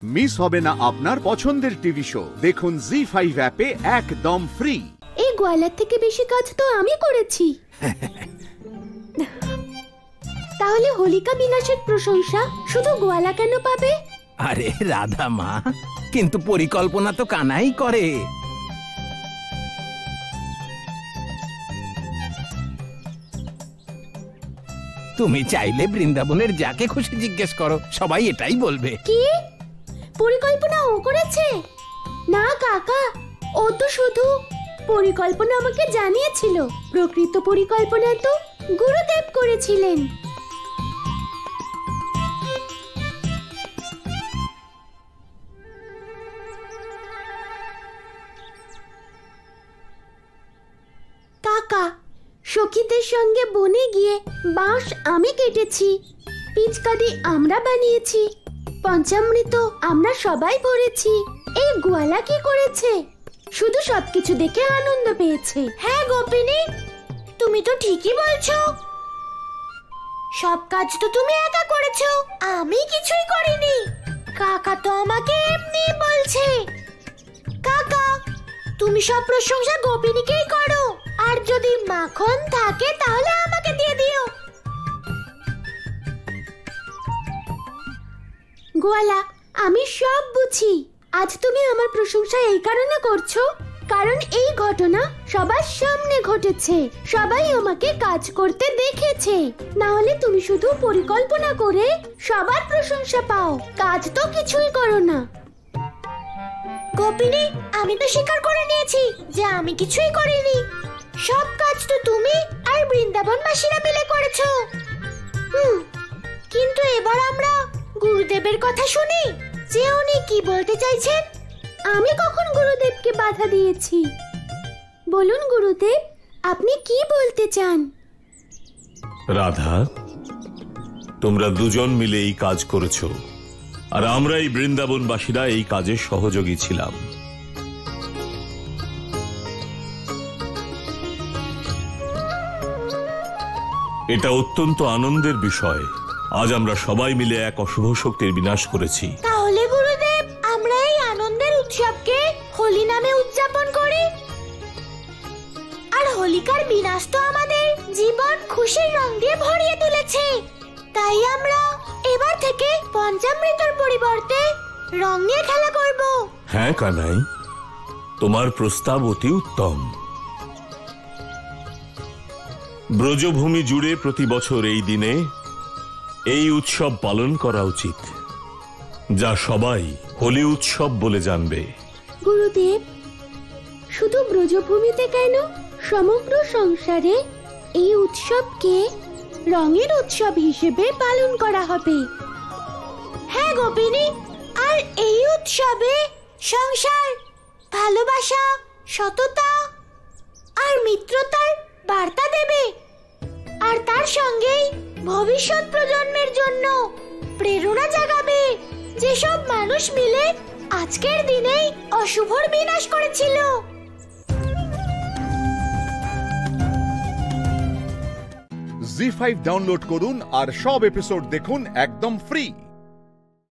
Miss হবে না আপনার পছন্দের টিভি শো। দেখুন জি5 অ্যাপে একদম ফ্রি। এই গোয়ালার থেকে বেশি কাজ তো আমি করেছি। তাহলে হোলিকা বিনাশের প্রশংসা শুধু গোয়ালা কেন পাবে? আরে রাধা মা, কিন্তু পরিকল্পনা তো কানাই করে। তুমি চাইলে বৃন্দাবনের যাকে খুশি জিজ্ঞেস করো, সবাই এটাই বলবে। কি পরিকল্পনা ও করেছে? না কাকা, ও তো শুধু পরিকল্পনা আমাকে জানিয়েছিল, প্রকৃত পরিকল্পনা তো গুরুদেব করেছিলেন। কাকা, সখীদের সঙ্গে বনে গিয়ে বাঁশ আমি কেটেছি, পিচকারি আমরা বানিয়েছি, পঞ্চামৃত আমরা সবাই ভরেছি। এই গোয়ালা কি করেছে? শুধু সবকিছু দেখে আনন্দ পেয়েছে। হ্যাঁ গোপিনী, তুমি তো ঠিকই বলছো। সব কাজ তো তুমি একা করেছো, আমি কিছুই করিনি। কাকা তো আমাকে এমনি বলছে। কাকা, তুমি সব প্রশংসা গোপিনীকেই করো, আর যদি মাখন থাকে তাহলে আমাকে দিয়ে দিও। গোয়ালা, আমি সব বুঝি। আজ তুমি আমার প্রশংসা এই কারণে করছো কারণ এই ঘটনা সবার সামনে ঘটেছে, সবাই আমাকে কাজ করতে দেখেছে। না হলে তুমি শুধু পরিকল্পনা করে সবার প্রশংসা পাও, কাজ তো কিছুই করো না। গোপিনী, আমি তো স্বীকার করে নিয়েছি যে আমি কিছুই করিনি। সব কাজ তো তুমি আর বৃন্দাবনবাসীরা মিলে করেছো। কিন্তু এবার আমরা গুরুদেবের কথা শুনি যে উনি কি বলতে চাইছেন। আমি কখন গুরুদেবকে বাধা দিয়েছি? বলুন গুরুদেব, আপনি কি বলতে চান? রাধা, তোমরা দুজন মিলে এই কাজ করেছো, আর আমরা এই বৃন্দাবনবাসীরা এই কাজে সহযোগী ছিলাম। এটা অত্যন্ত আনন্দের বিষয়। আজ আমরা সবাই মিলে এক অশুভ শক্তির বিনাশ করেছি। তাহলে গুরুদেব, আমরা এই আনন্দের উৎসবকে হোলি নামে উদযাপন করি। আর হোলিকার বিনাশ তো আমাদের জীবন খুশির রং দিয়ে ভরিয়ে তুলেছে। তাই আমরা এবার থেকে পঞ্চামৃতর পরিবর্তে রং নিয়ে খেলা করব। হ্যাঁ কানাই, তোমার প্রস্তাব অতি উত্তম। ব্রজভূমি জুড়ে প্রতি বছর এই দিনে এই উৎসব পালন করা উচিত, যা সবাই হোলি উৎসব বলে জানবে। গুরুদেব, শুধু ব্রজভূমিতে কেন, সমগ্র সংসারে এই উৎসবকে রঙের উৎসব হিসেবে পালন করা হবে। হ্যাঁ গোপিনী, আর এই উৎসবে সংসার, ভালোবাসা, সততা আর মিত্রতার বার্তা দেবে। আর তার সঙ্গেই ভবিষ্যৎ প্রজন্মের জন্য প্রেরণা জাগাবে, যেসব মানুষ মিলে আজকের দিনেই অশুভর বিনাশ করেছিল। জি5 ডাউনলোড করুন আর সব এপিসোড দেখুন একদম ফ্রি।